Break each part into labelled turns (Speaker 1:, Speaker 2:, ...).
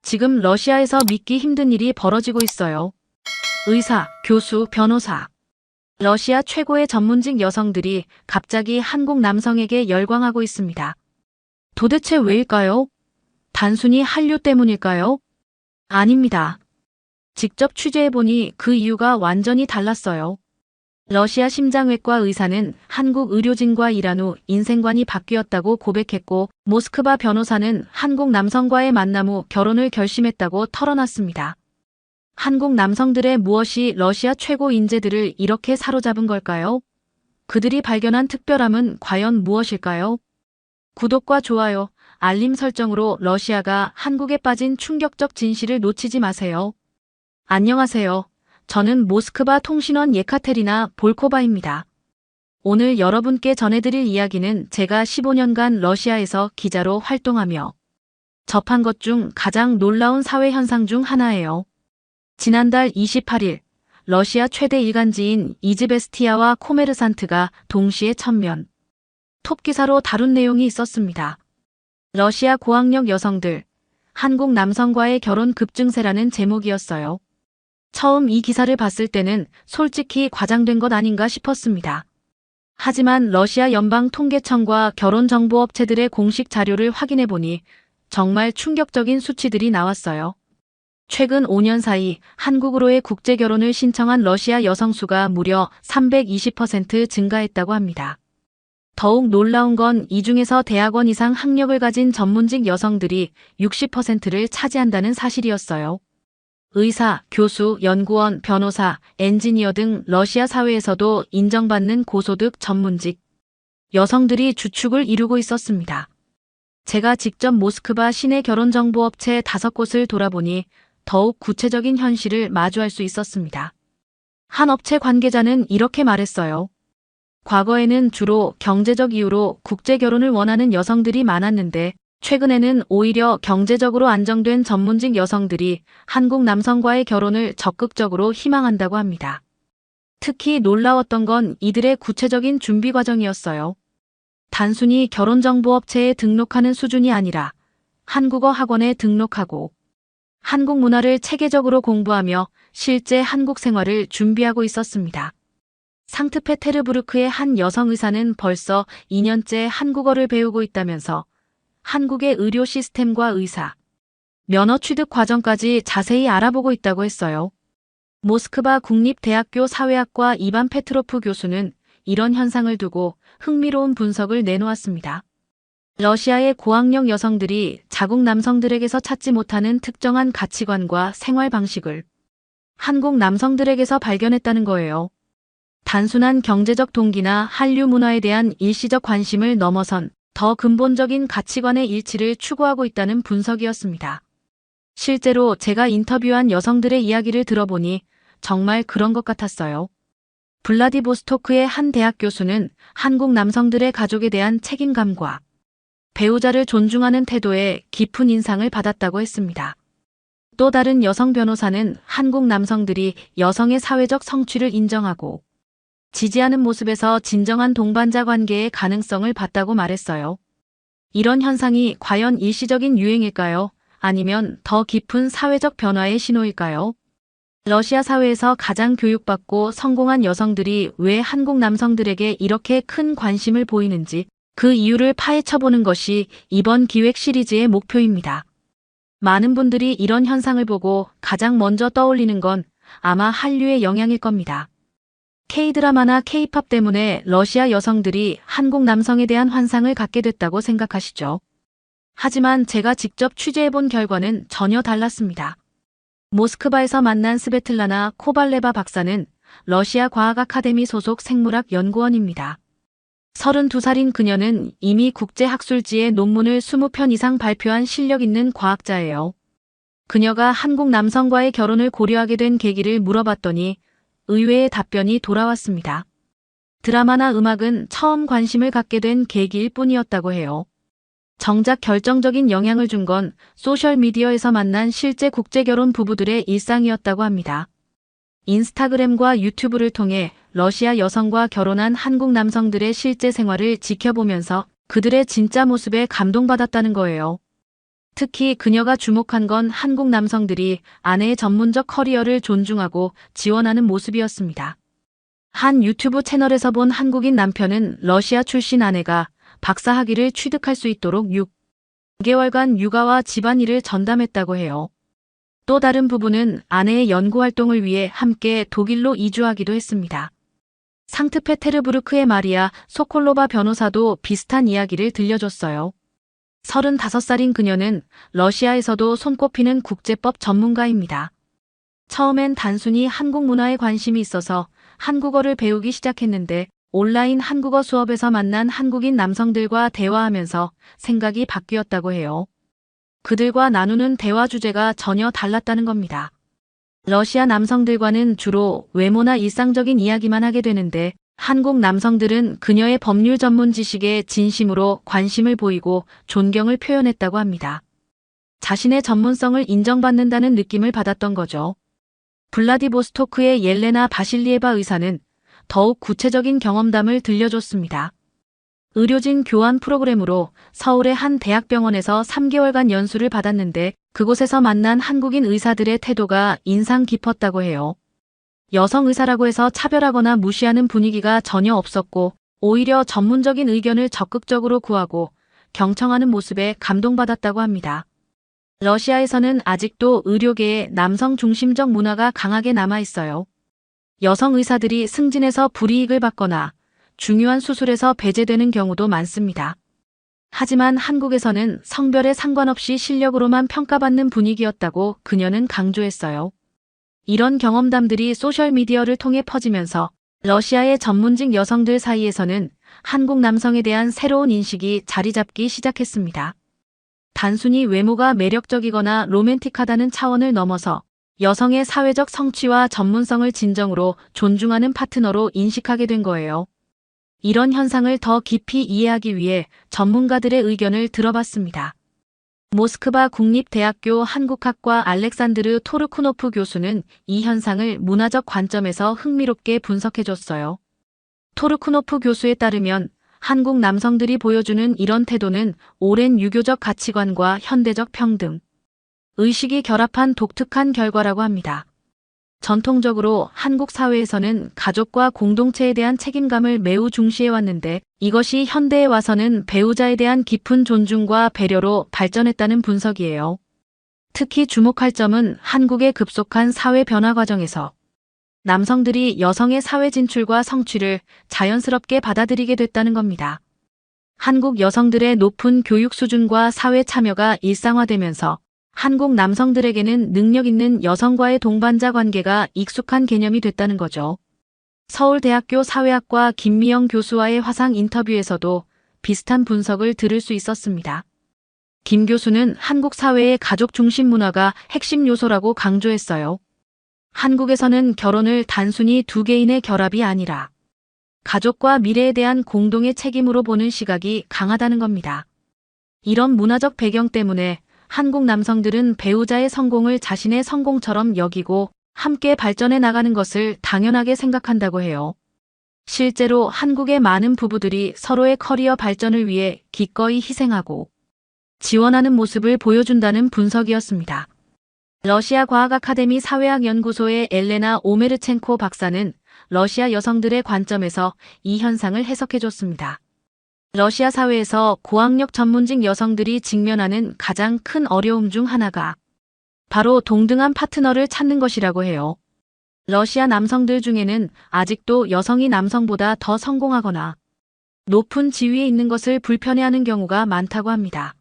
Speaker 1: 지금 러시아에서 믿기 힘든 일이 벌어지고 있어요. 의사, 교수, 변호사. 러시아 최고의 전문직 여성들이 갑자기 한국 남성에게 열광하고 있습니다. 도대체 왜일까요? 단순히 한류 때문일까요? 아닙니다. 직접 취재해보니 그 이유가 완전히 달랐어요. 러시아 심장외과 의사는 한국 의료진과 일한 후 인생관이 바뀌었다고 고백했고, 모스크바 변호사는 한국 남성과의 만남 후 결혼을 결심했다고 털어놨습니다. 한국 남성들의 무엇이 러시아 최고 인재들을 이렇게 사로잡은 걸까요? 그들이 발견한 특별함은 과연 무엇일까요? 구독과 좋아요, 알림 설정으로 러시아가 한국에 빠진 충격적 진실을 놓치지 마세요. 안녕하세요. 저는 모스크바 통신원 예카테리나 볼코바입니다. 오늘 여러분께 전해드릴 이야기는 제가 15년간 러시아에서 기자로 활동하며 접한 것 중 가장 놀라운 사회 현상 중 하나예요. 지난달 28일, 러시아 최대 일간지인 이즈베스티야와 코메르산트가 동시에 천면 톱 기사로 다룬 내용이 있었습니다. 러시아 고학력 여성들, 한국 남성과의 결혼 급증세라는 제목이었어요. 처음 이 기사를 봤을 때는 솔직히 과장된 것 아닌가 싶었습니다. 하지만 러시아 연방통계청과 결혼정보업체들의 공식 자료를 확인해보니 정말 충격적인 수치들이 나왔어요. 최근 5년 사이 한국으로의 국제결혼을 신청한 러시아 여성 수가 무려 320% 증가했다고 합니다. 더욱 놀라운 건 이 중에서 대학원 이상 학력을 가진 전문직 여성들이 60%를 차지한다는 사실이었어요. 의사, 교수, 연구원, 변호사, 엔지니어 등 러시아 사회에서도 인정받는 고소득 전문직 여성들이 주축을 이루고 있었습니다. 제가 직접 모스크바 시내 결혼정보업체 5곳을 돌아보니 더욱 구체적인 현실을 마주할 수 있었습니다. 한 업체 관계자는 이렇게 말했어요. 과거에는 주로 경제적 이유로 국제결혼을 원하는 여성들이 많았는데 최근에는 오히려 경제적으로 안정된 전문직 여성들이 한국 남성과의 결혼을 적극적으로 희망한다고 합니다. 특히 놀라웠던 건 이들의 구체적인 준비 과정이었어요. 단순히 결혼정보업체에 등록하는 수준이 아니라 한국어 학원에 등록하고 한국 문화를 체계적으로 공부하며 실제 한국 생활을 준비하고 있었습니다. 상트페테르부르크의 한 여성 의사는 벌써 2년째 한국어를 배우고 있다면서 한국의 의료 시스템과 의사, 면허 취득 과정까지 자세히 알아보고 있다고 했어요. 모스크바 국립대학교 사회학과 이반 페트로프 교수는 이런 현상을 두고 흥미로운 분석을 내놓았습니다. 러시아의 고학력 여성들이 자국 남성들에게서 찾지 못하는 특정한 가치관과 생활 방식을 한국 남성들에게서 발견했다는 거예요. 단순한 경제적 동기나 한류 문화에 대한 일시적 관심을 넘어선 더 근본적인 가치관의 일치를 추구하고 있다는 분석이었습니다. 실제로 제가 인터뷰한 여성들의 이야기를 들어보니 정말 그런 것 같았어요. 블라디보스토크의 한 대학 교수는 한국 남성들의 가족에 대한 책임감과 배우자를 존중하는 태도에 깊은 인상을 받았다고 했습니다. 또 다른 여성 변호사는 한국 남성들이 여성의 사회적 성취를 인정하고 지지하는 모습에서 진정한 동반자 관계의 가능성을 봤다고 말했어요. 이런 현상이 과연 일시적인 유행일까요? 아니면 더 깊은 사회적 변화의 신호일까요? 러시아 사회에서 가장 교육받고 성공한 여성들이 왜 한국 남성들에게 이렇게 큰 관심을 보이는지 그 이유를 파헤쳐보는 것이 이번 기획 시리즈의 목표입니다. 많은 분들이 이런 현상을 보고 가장 먼저 떠올리는 건 아마 한류의 영향일 겁니다. K-드라마나 K-팝 때문에 러시아 여성들이 한국 남성에 대한 환상을 갖게 됐다고 생각하시죠? 하지만 제가 직접 취재해본 결과는 전혀 달랐습니다. 모스크바에서 만난 스베틀라나 코발레바 박사는 러시아 과학 아카데미 소속 생물학 연구원입니다. 32살인 그녀는 이미 국제학술지에 논문을 20편 이상 발표한 실력 있는 과학자예요. 그녀가 한국 남성과의 결혼을 고려하게 된 계기를 물어봤더니 의외의 답변이 돌아왔습니다. 드라마나 음악은 처음 관심을 갖게 된 계기일 뿐이었다고 해요. 정작 결정적인 영향을 준 건 소셜미디어에서 만난 실제 국제결혼 부부들의 일상이었다고 합니다. 인스타그램과 유튜브를 통해 러시아 여성과 결혼한 한국 남성들의 실제 생활을 지켜보면서 그들의 진짜 모습에 감동받았다는 거예요. 특히 그녀가 주목한 건 한국 남성들이 아내의 전문적 커리어를 존중하고 지원하는 모습이었습니다. 한 유튜브 채널에서 본 한국인 남편은 러시아 출신 아내가 박사 학위를 취득할 수 있도록 6개월간 육아와 집안일을 전담했다고 해요. 또 다른 부부는 아내의 연구 활동을 위해 함께 독일로 이주하기도 했습니다. 상트페테르부르크의 마리아 소콜로바 변호사도 비슷한 이야기를 들려줬어요. 35살인 그녀는 러시아에서도 손꼽히는 국제법 전문가입니다. 처음엔 단순히 한국 문화에 관심이 있어서 한국어를 배우기 시작했는데 온라인 한국어 수업에서 만난 한국인 남성들과 대화하면서 생각이 바뀌었다고 해요. 그들과 나누는 대화 주제가 전혀 달랐다는 겁니다. 러시아 남성들과는 주로 외모나 일상적인 이야기만 하게 되는데 한국 남성들은 그녀의 법률 전문 지식에 진심으로 관심을 보이고 존경을 표현했다고 합니다. 자신의 전문성을 인정받는다는 느낌을 받았던 거죠. 블라디보스토크의 옐레나 바실리에바 의사는 더욱 구체적인 경험담을 들려줬습니다. 의료진 교환 프로그램으로 서울의 한 대학병원에서 3개월간 연수를 받았는데 그곳에서 만난 한국인 의사들의 태도가 인상 깊었다고 해요. 여성 의사라고 해서 차별하거나 무시하는 분위기가 전혀 없었고 오히려 전문적인 의견을 적극적으로 구하고 경청하는 모습에 감동받았다고 합니다. 러시아에서는 아직도 의료계에 남성 중심적 문화가 강하게 남아있어요. 여성 의사들이 승진해서 불이익을 받거나 중요한 수술에서 배제되는 경우도 많습니다. 하지만 한국에서는 성별에 상관없이 실력으로만 평가받는 분위기였다고 그녀는 강조했어요. 이런 경험담들이 소셜미디어를 통해 퍼지면서 러시아의 전문직 여성들 사이에서는 한국 남성에 대한 새로운 인식이 자리 잡기 시작했습니다. 단순히 외모가 매력적이거나 로맨틱하다는 차원을 넘어서 여성의 사회적 성취와 전문성을 진정으로 존중하는 파트너로 인식하게 된 거예요. 이런 현상을 더 깊이 이해하기 위해 전문가들의 의견을 들어봤습니다. 모스크바 국립대학교 한국학과 알렉산드르 토르쿠노프 교수는 이 현상을 문화적 관점에서 흥미롭게 분석해줬어요. 토르쿠노프 교수에 따르면 한국 남성들이 보여주는 이런 태도는 오랜 유교적 가치관과 현대적 평등, 의식이 결합한 독특한 결과라고 합니다. 전통적으로 한국 사회에서는 가족과 공동체에 대한 책임감을 매우 중시해왔는데 이것이 현대에 와서는 배우자에 대한 깊은 존중과 배려로 발전했다는 분석이에요. 특히 주목할 점은 한국의 급속한 사회 변화 과정에서 남성들이 여성의 사회 진출과 성취를 자연스럽게 받아들이게 됐다는 겁니다. 한국 여성들의 높은 교육 수준과 사회 참여가 일상화되면서 한국 남성들에게는 능력 있는 여성과의 동반자 관계가 익숙한 개념이 됐다는 거죠. 서울대학교 사회학과 김미영 교수와의 화상 인터뷰에서도 비슷한 분석을 들을 수 있었습니다. 김 교수는 한국 사회의 가족 중심 문화가 핵심 요소라고 강조했어요. 한국에서는 결혼을 단순히 두 개인의 결합이 아니라 가족과 미래에 대한 공동의 책임으로 보는 시각이 강하다는 겁니다. 이런 문화적 배경 때문에 한국 남성들은 배우자의 성공을 자신의 성공처럼 여기고 함께 발전해 나가는 것을 당연하게 생각한다고 해요. 실제로 한국의 많은 부부들이 서로의 커리어 발전을 위해 기꺼이 희생하고 지원하는 모습을 보여준다는 분석이었습니다. 러시아 과학 아카데미 사회학 연구소의 엘레나 오메르첸코 박사는 러시아 여성들의 관점에서 이 현상을 해석해줬습니다. 러시아 사회에서 고학력 전문직 여성들이 직면하는 가장 큰 어려움 중 하나가 바로 동등한 파트너를 찾는 것이라고 해요. 러시아 남성들 중에는 아직도 여성이 남성보다 더 성공하거나 높은 지위에 있는 것을 불편해하는 경우가 많다고 합니다.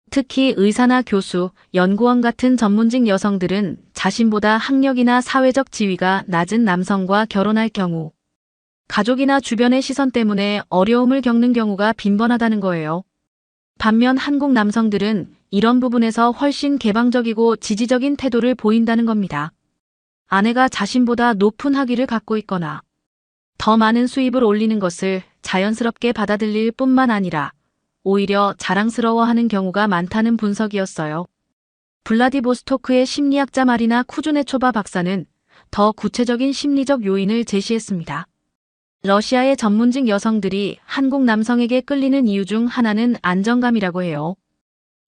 Speaker 1: 특히 의사나 교수, 연구원 같은 전문직 여성들은 자신보다 학력이나 사회적 지위가 낮은 남성과 결혼할 경우 가족이나 주변의 시선 때문에 어려움을 겪는 경우가 빈번하다는 거예요. 반면 한국 남성들은 이런 부분에서 훨씬 개방적이고 지지적인 태도를 보인다는 겁니다. 아내가 자신보다 높은 학위를 갖고 있거나 더 많은 수입을 올리는 것을 자연스럽게 받아들일 뿐만 아니라 오히려 자랑스러워하는 경우가 많다는 분석이었어요. 블라디보스토크의 심리학자 마리나 쿠즈네초바 박사는 더 구체적인 심리적 요인을 제시했습니다. 러시아의 전문직 여성들이 한국 남성에게 끌리는 이유 중 하나는 안정감이라고 해요.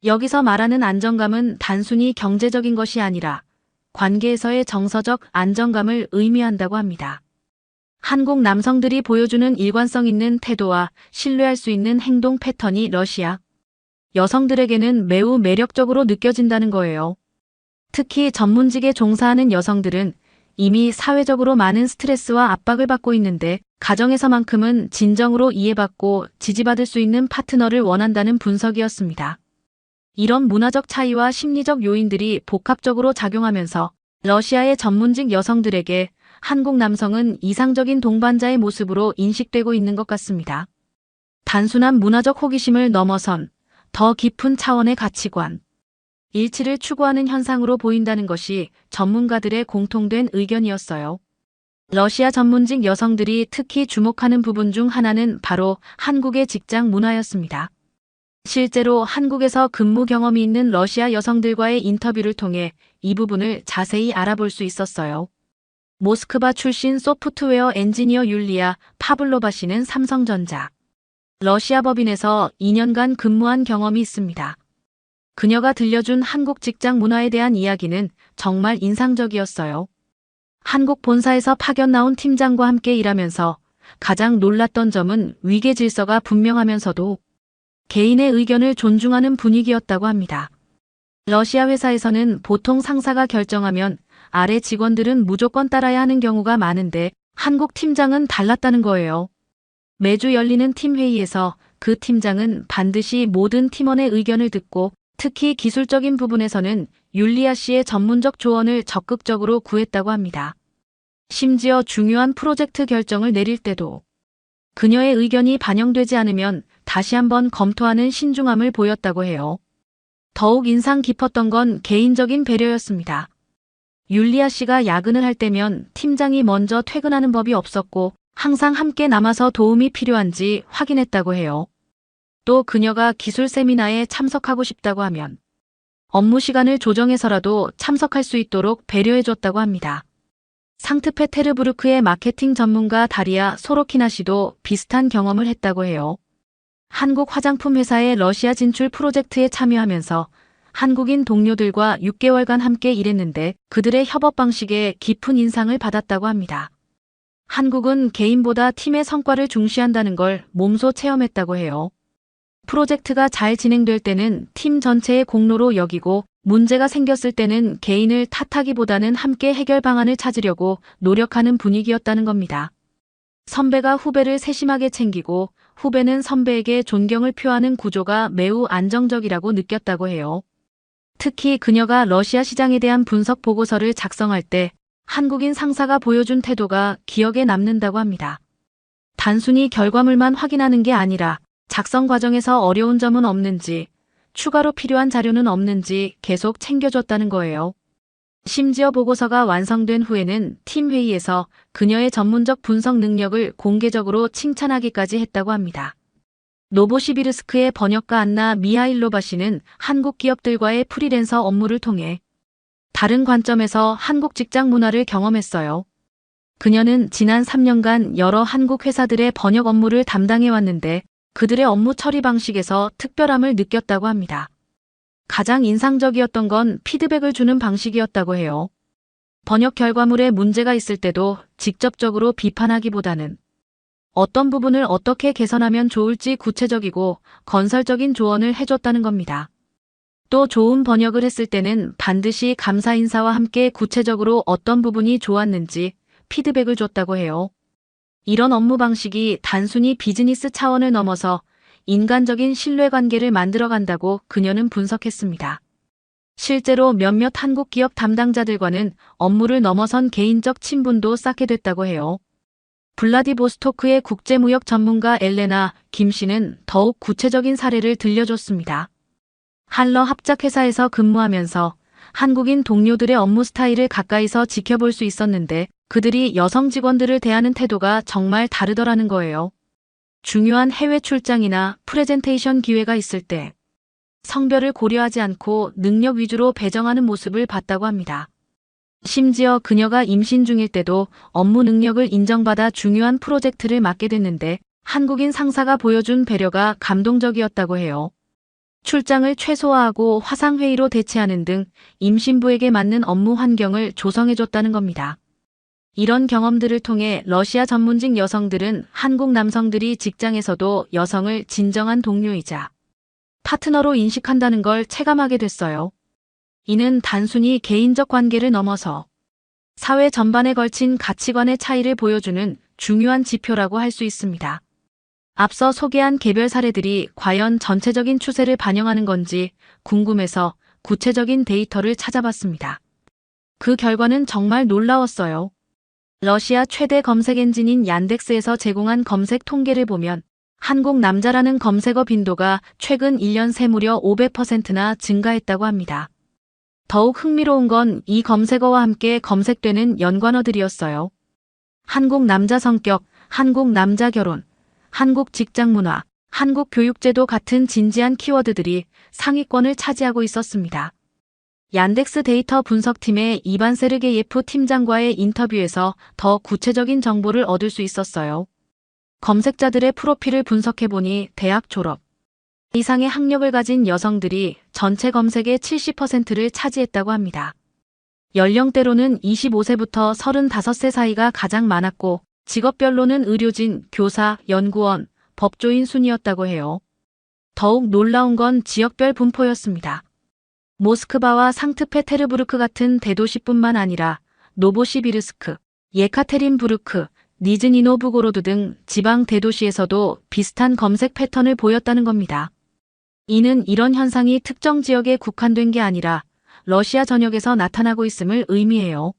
Speaker 1: 여기서 말하는 안정감은 단순히 경제적인 것이 아니라 관계에서의 정서적 안정감을 의미한다고 합니다. 한국 남성들이 보여주는 일관성 있는 태도와 신뢰할 수 있는 행동 패턴이 러시아 여성들에게는 매우 매력적으로 느껴진다는 거예요. 특히 전문직에 종사하는 여성들은 이미 사회적으로 많은 스트레스와 압박을 받고 있는데 가정에서만큼은 진정으로 이해받고 지지받을 수 있는 파트너를 원한다는 분석이었습니다. 이런 문화적 차이와 심리적 요인들이 복합적으로 작용하면서 러시아의 전문직 여성들에게 한국 남성은 이상적인 동반자의 모습으로 인식되고 있는 것 같습니다. 단순한 문화적 호기심을 넘어선 더 깊은 차원의 가치관, 일치를 추구하는 현상으로 보인다는 것이 전문가들의 공통된 의견이었어요. 러시아 전문직 여성들이 특히 주목하는 부분 중 하나는 바로 한국의 직장 문화였습니다. 실제로 한국에서 근무 경험이 있는 러시아 여성들과의 인터뷰를 통해 이 부분을 자세히 알아볼 수 있었어요. 모스크바 출신 소프트웨어 엔지니어 율리아 파블로바 씨는 삼성전자, 러시아 법인에서 2년간 근무한 경험이 있습니다. 그녀가 들려준 한국 직장 문화에 대한 이야기는 정말 인상적이었어요. 한국 본사에서 파견 나온 팀장과 함께 일하면서 가장 놀랐던 점은 위계 질서가 분명하면서도 개인의 의견을 존중하는 분위기였다고 합니다. 러시아 회사에서는 보통 상사가 결정하면 아래 직원들은 무조건 따라야 하는 경우가 많은데 한국 팀장은 달랐다는 거예요. 매주 열리는 팀 회의에서 그 팀장은 반드시 모든 팀원의 의견을 듣고 특히 기술적인 부분에서는 율리아 씨의 전문적 조언을 적극적으로 구했다고 합니다. 심지어 중요한 프로젝트 결정을 내릴 때도 그녀의 의견이 반영되지 않으면 다시 한번 검토하는 신중함을 보였다고 해요. 더욱 인상 깊었던 건 개인적인 배려였습니다. 율리아 씨가 야근을 할 때면 팀장이 먼저 퇴근하는 법이 없었고 항상 함께 남아서 도움이 필요한지 확인했다고 해요. 또 그녀가 기술 세미나에 참석하고 싶다고 하면 업무 시간을 조정해서라도 참석할 수 있도록 배려해줬다고 합니다. 상트페테르부르크의 마케팅 전문가 다리아 소로키나 씨도 비슷한 경험을 했다고 해요. 한국 화장품 회사의 러시아 진출 프로젝트에 참여하면서 한국인 동료들과 6개월간 함께 일했는데 그들의 협업 방식에 깊은 인상을 받았다고 합니다. 한국은 개인보다 팀의 성과를 중시한다는 걸 몸소 체험했다고 해요. 프로젝트가 잘 진행될 때는 팀 전체의 공로로 여기고 문제가 생겼을 때는 개인을 탓하기보다는 함께 해결 방안을 찾으려고 노력하는 분위기였다는 겁니다. 선배가 후배를 세심하게 챙기고 후배는 선배에게 존경을 표하는 구조가 매우 안정적이라고 느꼈다고 해요. 특히 그녀가 러시아 시장에 대한 분석 보고서를 작성할 때 한국인 상사가 보여준 태도가 기억에 남는다고 합니다. 단순히 결과물만 확인하는 게 아니라 작성 과정에서 어려운 점은 없는지, 추가로 필요한 자료는 없는지 계속 챙겨줬다는 거예요. 심지어 보고서가 완성된 후에는 팀 회의에서 그녀의 전문적 분석 능력을 공개적으로 칭찬하기까지 했다고 합니다. 노보시비르스크의 번역가 안나 미하일로바 씨는 한국 기업들과의 프리랜서 업무를 통해 다른 관점에서 한국 직장 문화를 경험했어요. 그녀는 지난 3년간 여러 한국 회사들의 번역 업무를 담당해왔는데 그들의 업무 처리 방식에서 특별함을 느꼈다고 합니다. 가장 인상적이었던 건 피드백을 주는 방식이었다고 해요. 번역 결과물에 문제가 있을 때도 직접적으로 비판하기보다는 어떤 부분을 어떻게 개선하면 좋을지 구체적이고 건설적인 조언을 해줬다는 겁니다. 또 좋은 번역을 했을 때는 반드시 감사 인사와 함께 구체적으로 어떤 부분이 좋았는지 피드백을 줬다고 해요. 이런 업무 방식이 단순히 비즈니스 차원을 넘어서 인간적인 신뢰관계를 만들어간다고 그녀는 분석했습니다. 실제로 몇몇 한국 기업 담당자들과는 업무를 넘어선 개인적 친분도 쌓게 됐다고 해요. 블라디보스토크의 국제무역 전문가 엘레나 김 씨는 더욱 구체적인 사례를 들려줬습니다. 한러 합작회사에서 근무하면서 한국인 동료들의 업무 스타일을 가까이서 지켜볼 수 있었는데 그들이 여성 직원들을 대하는 태도가 정말 다르더라는 거예요. 중요한 해외 출장이나 프레젠테이션 기회가 있을 때 성별을 고려하지 않고 능력 위주로 배정하는 모습을 봤다고 합니다. 심지어 그녀가 임신 중일 때도 업무 능력을 인정받아 중요한 프로젝트를 맡게 됐는데 한국인 상사가 보여준 배려가 감동적이었다고 해요. 출장을 최소화하고 화상회의로 대체하는 등 임신부에게 맞는 업무 환경을 조성해줬다는 겁니다. 이런 경험들을 통해 러시아 전문직 여성들은 한국 남성들이 직장에서도 여성을 진정한 동료이자 파트너로 인식한다는 걸 체감하게 됐어요. 이는 단순히 개인적 관계를 넘어서 사회 전반에 걸친 가치관의 차이를 보여주는 중요한 지표라고 할 수 있습니다. 앞서 소개한 개별 사례들이 과연 전체적인 추세를 반영하는 건지 궁금해서 구체적인 데이터를 찾아봤습니다. 그 결과는 정말 놀라웠어요. 러시아 최대 검색 엔진인 얀덱스에서 제공한 검색 통계를 보면 한국 남자라는 검색어 빈도가 최근 1년 새 무려 500%나 증가했다고 합니다. 더욱 흥미로운 건 이 검색어와 함께 검색되는 연관어들이었어요. 한국 남자 성격, 한국 남자 결혼, 한국 직장 문화, 한국 교육제도 같은 진지한 키워드들이 상위권을 차지하고 있었습니다. 얀덱스 데이터 분석팀의 이반 세르게예프 팀장과의 인터뷰에서 더 구체적인 정보를 얻을 수 있었어요. 검색자들의 프로필을 분석해보니 대학 졸업 이상의 학력을 가진 여성들이 전체 검색의 70%를 차지했다고 합니다. 연령대로는 25세부터 35세 사이가 가장 많았고 직업별로는 의료진, 교사, 연구원, 법조인 순이었다고 해요. 더욱 놀라운 건 지역별 분포였습니다. 모스크바와 상트페테르부르크 같은 대도시뿐만 아니라 노보시비르스크, 예카테린부르크, 니즈니 노브고로드 등 지방 대도시에서도 비슷한 검색 패턴을 보였다는 겁니다. 이는 이런 현상이 특정 지역에 국한된 게 아니라 러시아 전역에서 나타나고 있음을 의미해요.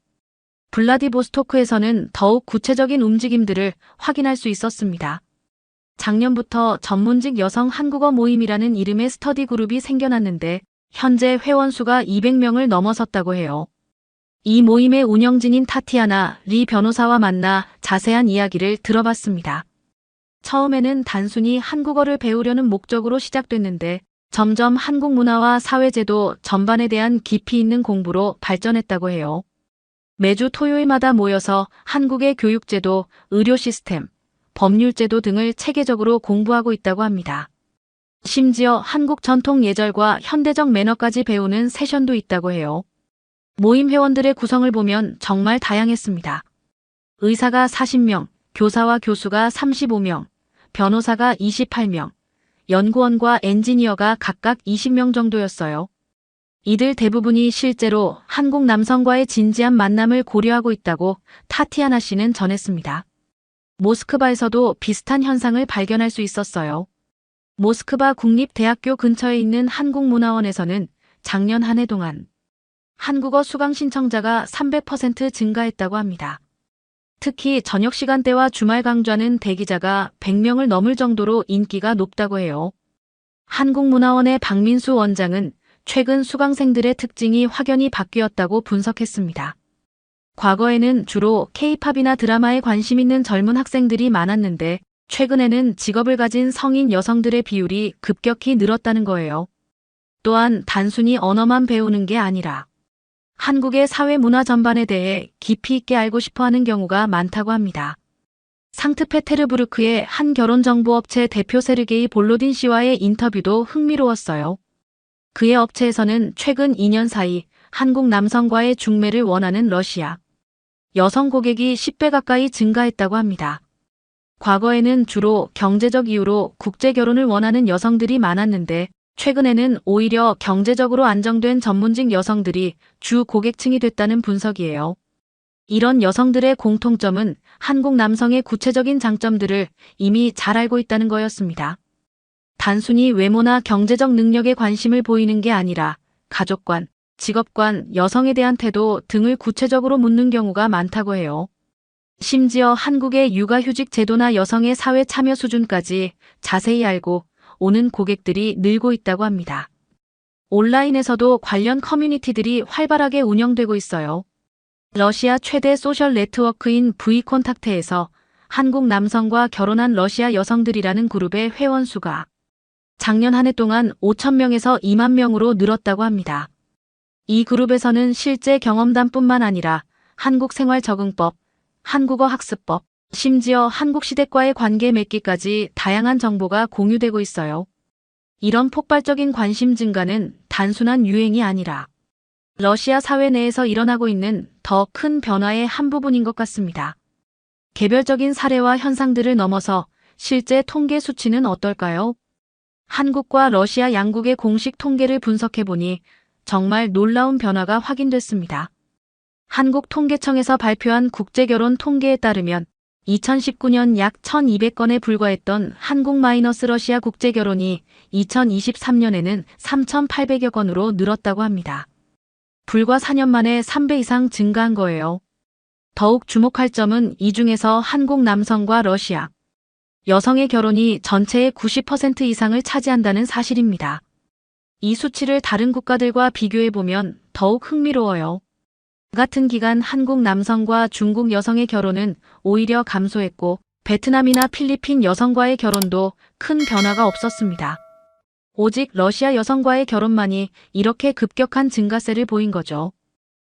Speaker 1: 블라디보스토크에서는 더욱 구체적인 움직임들을 확인할 수 있었습니다. 작년부터 전문직 여성 한국어 모임이라는 이름의 스터디 그룹이 생겨났는데 현재 회원 수가 200명을 넘어섰다고 해요. 이 모임의 운영진인 타티아나 리 변호사와 만나 자세한 이야기를 들어봤습니다. 처음에는 단순히 한국어를 배우려는 목적으로 시작됐는데 점점 한국 문화와 사회제도 전반에 대한 깊이 있는 공부로 발전했다고 해요. 매주 토요일마다 모여서 한국의 교육제도, 의료 시스템, 법률제도 등을 체계적으로 공부하고 있다고 합니다. 심지어 한국 전통 예절과 현대적 매너까지 배우는 세션도 있다고 해요. 모임 회원들의 구성을 보면 정말 다양했습니다. 의사가 40명, 교사와 교수가 35명, 변호사가 28명, 연구원과 엔지니어가 각각 20명 정도였어요. 이들 대부분이 실제로 한국 남성과의 진지한 만남을 고려하고 있다고 타티아나 씨는 전했습니다. 모스크바에서도 비슷한 현상을 발견할 수 있었어요. 모스크바 국립대학교 근처에 있는 한국문화원에서는 작년 한 해 동안 한국어 수강 신청자가 300% 증가했다고 합니다. 특히 저녁 시간대와 주말 강좌는 대기자가 100명을 넘을 정도로 인기가 높다고 해요. 한국문화원의 박민수 원장은 최근 수강생들의 특징이 확연히 바뀌었다고 분석했습니다. 과거에는 주로 K-팝이나 드라마에 관심 있는 젊은 학생들이 많았는데 최근에는 직업을 가진 성인 여성들의 비율이 급격히 늘었다는 거예요. 또한 단순히 언어만 배우는 게 아니라 한국의 사회 문화 전반에 대해 깊이 있게 알고 싶어하는 경우가 많다고 합니다. 상트페테르부르크의 한 결혼정보업체 대표 세르게이 볼로딘 씨와의 인터뷰도 흥미로웠어요. 그의 업체에서는 최근 2년 사이 한국 남성과의 중매를 원하는 러시아 여성 고객이 10배 가까이 증가했다고 합니다. 과거에는 주로 경제적 이유로 국제 결혼을 원하는 여성들이 많았는데 최근에는 오히려 경제적으로 안정된 전문직 여성들이 주 고객층이 됐다는 분석이에요. 이런 여성들의 공통점은 한국 남성의 구체적인 장점들을 이미 잘 알고 있다는 거였습니다. 단순히 외모나 경제적 능력에 관심을 보이는 게 아니라 가족관, 직업관, 여성에 대한 태도 등을 구체적으로 묻는 경우가 많다고 해요. 심지어 한국의 육아휴직 제도나 여성의 사회 참여 수준까지 자세히 알고 오는 고객들이 늘고 있다고 합니다. 온라인에서도 관련 커뮤니티들이 활발하게 운영되고 있어요. 러시아 최대 소셜 네트워크인 V콘탁트에서 한국 남성과 결혼한 러시아 여성들이라는 그룹의 회원 수가 작년 한 해 동안 5,000명에서 2만 명으로 늘었다고 합니다. 이 그룹에서는 실제 경험담뿐만 아니라 한국 생활 적응법, 한국어 학습법, 심지어 한국 시댁과의 관계 맺기까지 다양한 정보가 공유되고 있어요. 이런 폭발적인 관심 증가는 단순한 유행이 아니라 러시아 사회 내에서 일어나고 있는 더 큰 변화의 한 부분인 것 같습니다. 개별적인 사례와 현상들을 넘어서 실제 통계 수치는 어떨까요? 한국과 러시아 양국의 공식 통계를 분석해보니 정말 놀라운 변화가 확인됐습니다. 한국통계청에서 발표한 국제결혼 통계에 따르면 2019년 약 1,200건에 불과했던 한국-러시아 국제결혼이 2023년에는 3,800여 건으로 늘었다고 합니다. 불과 4년 만에 3배 이상 증가한 거예요. 더욱 주목할 점은 이 중에서 한국 남성과 러시아 여성의 결혼이 전체의 90% 이상을 차지한다는 사실입니다. 이 수치를 다른 국가들과 비교해보면 더욱 흥미로워요. 같은 기간 한국 남성과 중국 여성의 결혼은 오히려 감소했고 베트남이나 필리핀 여성과의 결혼도 큰 변화가 없었습니다. 오직 러시아 여성과의 결혼만이 이렇게 급격한 증가세를 보인 거죠.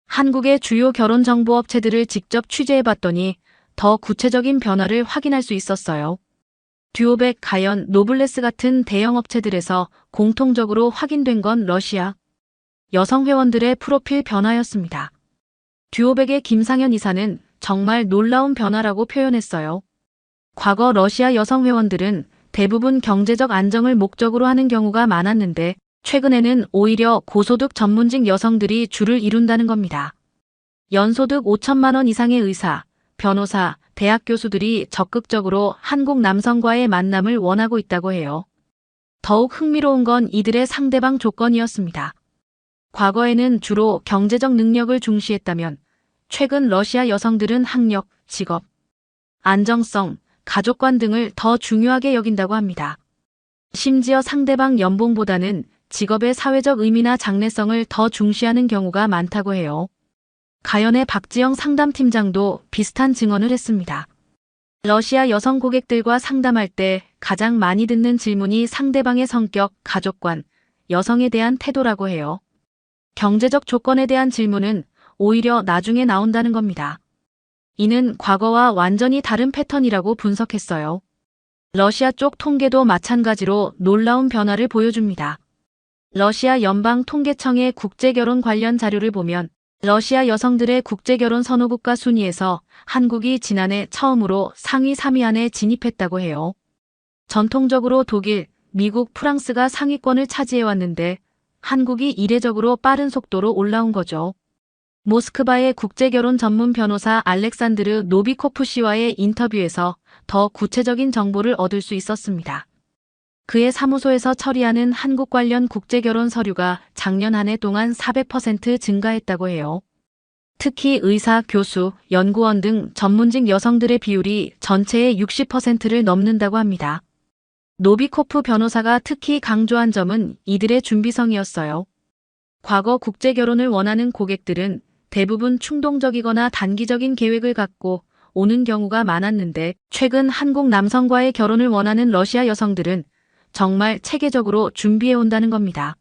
Speaker 1: 한국의 주요 결혼 정보 업체들을 직접 취재해봤더니 더 구체적인 변화를 확인할 수 있었어요. 듀오백, 가연, 노블레스 같은 대형 업체들에서 공통적으로 확인된 건 러시아 여성 회원들의 프로필 변화였습니다. 듀오백의 김상현 이사는 정말 놀라운 변화라고 표현했어요. 과거 러시아 여성 회원들은 대부분 경제적 안정을 목적으로 하는 경우가 많았는데 최근에는 오히려 고소득 전문직 여성들이 주를 이룬다는 겁니다. 연소득 5천만 원 이상의 의사, 변호사, 대학 교수들이 적극적으로 한국 남성과의 만남을 원하고 있다고 해요. 더욱 흥미로운 건 이들의 상대방 조건이었습니다. 과거에는 주로 경제적 능력을 중시했다면 최근 러시아 여성들은 학력, 직업, 안정성, 가족관 등을 더 중요하게 여긴다고 합니다. 심지어 상대방 연봉보다는 직업의 사회적 의미나 장래성을 더 중시하는 경우가 많다고 해요. 가연의 박지영 상담팀장도 비슷한 증언을 했습니다. 러시아 여성 고객들과 상담할 때 가장 많이 듣는 질문이 상대방의 성격, 가족관, 여성에 대한 태도라고 해요. 경제적 조건에 대한 질문은 오히려 나중에 나온다는 겁니다. 이는 과거와 완전히 다른 패턴이라고 분석했어요. 러시아 쪽 통계도 마찬가지로 놀라운 변화를 보여줍니다. 러시아 연방통계청의 국제결혼 관련 자료를 보면 러시아 여성들의 국제결혼 선호국가 순위에서 한국이 지난해 처음으로 상위 3위 안에 진입했다고 해요. 전통적으로 독일, 미국, 프랑스가 상위권을 차지해왔는데 한국이 이례적으로 빠른 속도로 올라온 거죠. 모스크바의 국제결혼 전문 변호사 알렉산드르 노비코프 씨와의 인터뷰에서 더 구체적인 정보를 얻을 수 있었습니다. 그의 사무소에서 처리하는 한국 관련 국제결혼 서류가 작년 한 해 동안 400% 증가했다고 해요. 특히 의사, 교수, 연구원 등 전문직 여성들의 비율이 전체의 60%를 넘는다고 합니다. 노비코프 변호사가 특히 강조한 점은 이들의 준비성이었어요. 과거 국제결혼을 원하는 고객들은 대부분 충동적이거나 단기적인 계획을 갖고 오는 경우가 많았는데 최근 한국 남성과의 결혼을 원하는 러시아 여성들은 정말 체계적으로 준비해 온다는 겁니다.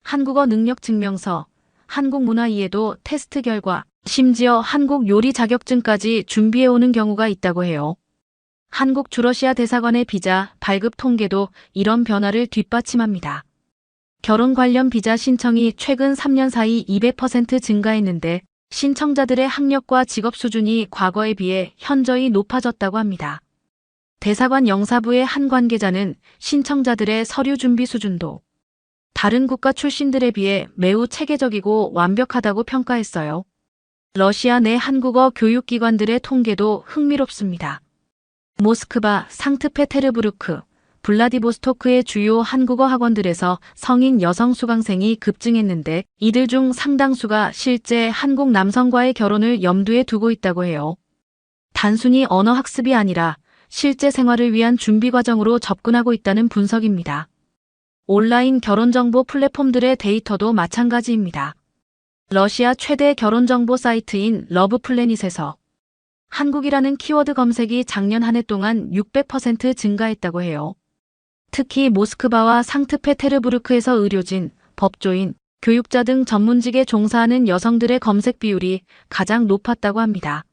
Speaker 1: 한국어 능력 증명서, 한국 문화 이해도 테스트 결과, 심지어 한국 요리 자격증까지 준비해 오는 경우가 있다고 해요. 한국 주러시아 대사관의 비자 발급 통계도 이런 변화를 뒷받침합니다. 결혼 관련 비자 신청이 최근 3년 사이 200% 증가했는데 신청자들의 학력과 직업 수준이 과거에 비해 현저히 높아졌다고 합니다. 대사관 영사부의 한 관계자는 신청자들의 서류 준비 수준도 다른 국가 출신들에 비해 매우 체계적이고 완벽하다고 평가했어요. 러시아 내 한국어 교육기관들의 통계도 흥미롭습니다. 모스크바, 상트페테르부르크, 블라디보스토크의 주요 한국어 학원들에서 성인 여성 수강생이 급증했는데 이들 중 상당수가 실제 한국 남성과의 결혼을 염두에 두고 있다고 해요. 단순히 언어 학습이 아니라 실제 생활을 위한 준비 과정으로 접근하고 있다는 분석입니다. 온라인 결혼정보 플랫폼들의 데이터도 마찬가지입니다. 러시아 최대 결혼정보 사이트인 러브플래닛에서 한국이라는 키워드 검색이 작년 한 해 동안 600% 증가했다고 해요. 특히 모스크바와 상트페테르부르크에서 의료진, 법조인, 교육자 등 전문직에 종사하는 여성들의 검색 비율이 가장 높았다고 합니다.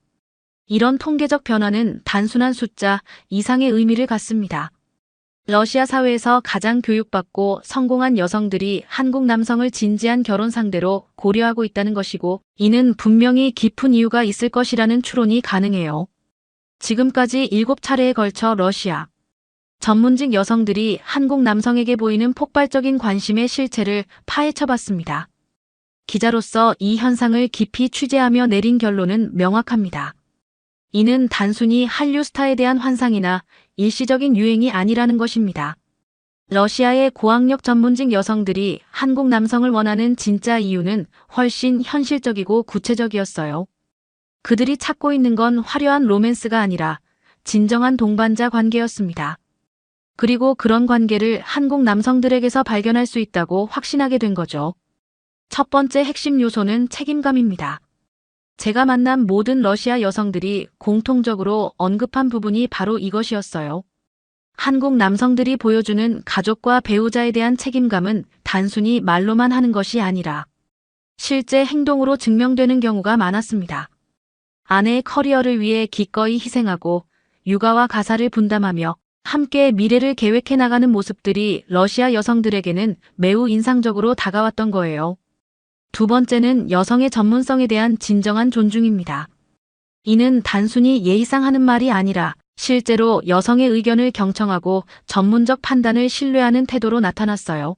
Speaker 1: 이런 통계적 변화는 단순한 숫자 이상의 의미를 갖습니다. 러시아 사회에서 가장 교육받고 성공한 여성들이 한국 남성을 진지한 결혼 상대로 고려하고 있다는 것이고, 이는 분명히 깊은 이유가 있을 것이라는 추론이 가능해요. 지금까지 7차례에 걸쳐 러시아 전문직 여성들이 한국 남성에게 보이는 폭발적인 관심의 실체를 파헤쳐봤습니다. 기자로서 이 현상을 깊이 취재하며 내린 결론은 명확합니다. 이는 단순히 한류 스타에 대한 환상이나 일시적인 유행이 아니라는 것입니다. 러시아의 고학력 전문직 여성들이 한국 남성을 원하는 진짜 이유는 훨씬 현실적이고 구체적이었어요. 그들이 찾고 있는 건 화려한 로맨스가 아니라 진정한 동반자 관계였습니다. 그리고 그런 관계를 한국 남성들에게서 발견할 수 있다고 확신하게 된 거죠. 첫 번째 핵심 요소는 책임감입니다. 제가 만난 모든 러시아 여성들이 공통적으로 언급한 부분이 바로 이것이었어요. 한국 남성들이 보여주는 가족과 배우자에 대한 책임감은 단순히 말로만 하는 것이 아니라 실제 행동으로 증명되는 경우가 많았습니다. 아내의 커리어를 위해 기꺼이 희생하고 육아와 가사를 분담하며 함께 미래를 계획해 나가는 모습들이 러시아 여성들에게는 매우 인상적으로 다가왔던 거예요. 두 번째는 여성의 전문성에 대한 진정한 존중입니다. 이는 단순히 예의상 하는 말이 아니라 실제로 여성의 의견을 경청하고 전문적 판단을 신뢰하는 태도로 나타났어요.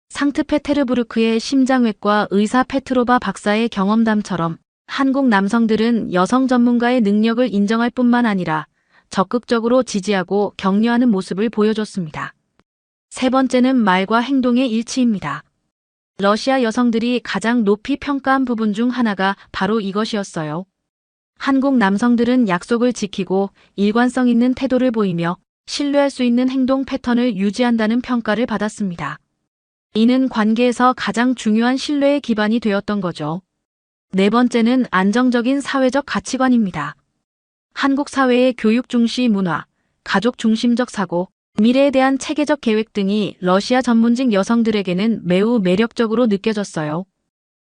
Speaker 1: 상트페테르부르크의 심장외과 의사 페트로바 박사의 경험담처럼 한국 남성들은 여성 전문가의 능력을 인정할 뿐만 아니라 적극적으로 지지하고 격려하는 모습을 보여줬습니다. 세 번째는 말과 행동의 일치입니다. 러시아 여성들이 가장 높이 평가한 부분 중 하나가 바로 이것이었어요. 한국 남성들은 약속을 지키고 일관성 있는 태도를 보이며 신뢰할 수 있는 행동 패턴을 유지한다는 평가를 받았습니다. 이는 관계에서 가장 중요한 신뢰의 기반이 되었던 거죠. 네 번째는 안정적인 사회적 가치관입니다. 한국 사회의 교육 중시 문화, 가족 중심적 사고, 미래에 대한 체계적 계획 등이 러시아 전문직 여성들에게는 매우 매력적으로 느껴졌어요.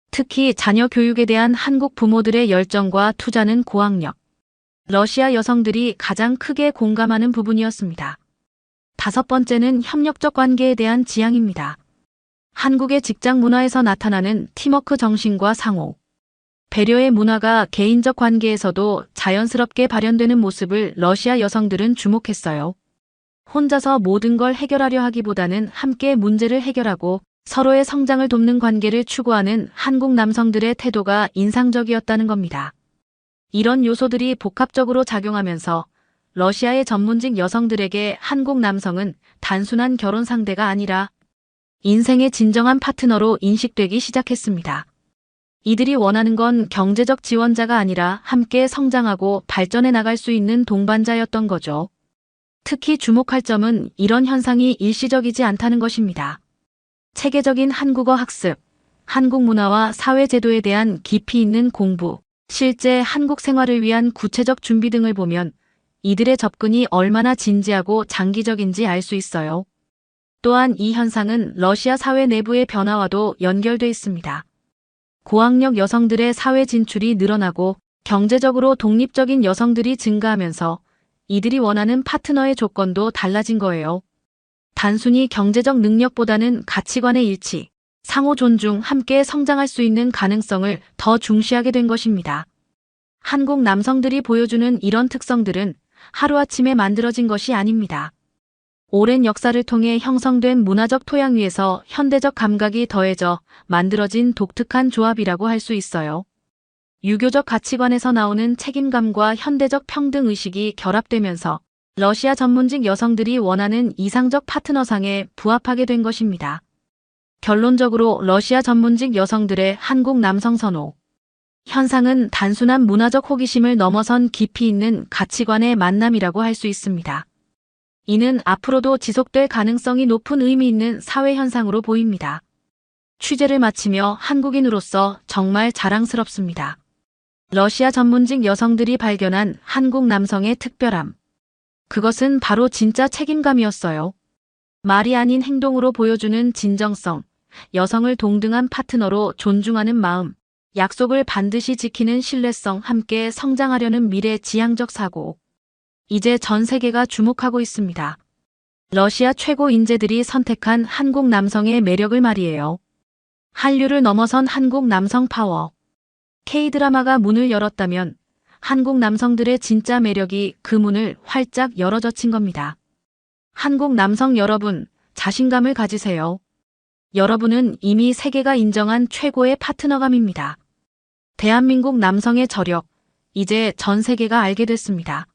Speaker 1: 특히 자녀 교육에 대한 한국 부모들의 열정과 투자는 고학력. 러시아 여성들이 가장 크게 공감하는 부분이었습니다. 다섯 번째는 협력적 관계에 대한 지향입니다. 한국의 직장 문화에서 나타나는 팀워크 정신과 상호, 배려의 문화가 개인적 관계에서도 자연스럽게 발현되는 모습을 러시아 여성들은 주목했어요. 혼자서 모든 걸 해결하려 하기보다는 함께 문제를 해결하고 서로의 성장을 돕는 관계를 추구하는 한국 남성들의 태도가 인상적이었다는 겁니다. 이런 요소들이 복합적으로 작용하면서 러시아의 전문직 여성들에게 한국 남성은 단순한 결혼 상대가 아니라 인생의 진정한 파트너로 인식되기 시작했습니다. 이들이 원하는 건 경제적 지원자가 아니라 함께 성장하고 발전해 나갈 수 있는 동반자였던 거죠. 특히 주목할 점은 이런 현상이 일시적이지 않다는 것입니다. 체계적인 한국어 학습, 한국 문화와 사회 제도에 대한 깊이 있는 공부, 실제 한국 생활을 위한 구체적 준비 등을 보면 이들의 접근이 얼마나 진지하고 장기적인지 알 수 있어요. 또한 이 현상은 러시아 사회 내부의 변화와도 연결돼 있습니다. 고학력 여성들의 사회 진출이 늘어나고 경제적으로 독립적인 여성들이 증가하면서 이들이 원하는 파트너의 조건도 달라진 거예요. 단순히 경제적 능력보다는 가치관의 일치, 상호 존중, 함께 성장할 수 있는 가능성을 더 중시하게 된 것입니다. 한국 남성들이 보여주는 이런 특성들은 하루아침에 만들어진 것이 아닙니다. 오랜 역사를 통해 형성된 문화적 토양 위에서 현대적 감각이 더해져 만들어진 독특한 조합이라고 할 수 있어요. 유교적 가치관에서 나오는 책임감과 현대적 평등의식이 결합되면서 러시아 전문직 여성들이 원하는 이상적 파트너상에 부합하게 된 것입니다. 결론적으로 러시아 전문직 여성들의 한국 남성 선호 현상은 단순한 문화적 호기심을 넘어선 깊이 있는 가치관의 만남이라고 할 수 있습니다. 이는 앞으로도 지속될 가능성이 높은 의미 있는 사회 현상으로 보입니다. 취재를 마치며 한국인으로서 정말 자랑스럽습니다. 러시아 전문직 여성들이 발견한 한국 남성의 특별함. 그것은 바로 진짜 책임감이었어요. 말이 아닌 행동으로 보여주는 진정성, 여성을 동등한 파트너로 존중하는 마음, 약속을 반드시 지키는 신뢰성, 함께 성장하려는 미래 지향적 사고. 이제 전 세계가 주목하고 있습니다. 러시아 최고 인재들이 선택한 한국 남성의 매력을 말이에요. 한류를 넘어선 한국 남성 파워. K-드라마가 문을 열었다면 한국 남성들의 진짜 매력이 그 문을 활짝 열어젖힌 겁니다. 한국 남성 여러분, 자신감을 가지세요. 여러분은 이미 세계가 인정한 최고의 파트너감입니다. 대한민국 남성의 저력, 이제 전 세계가 알게 됐습니다.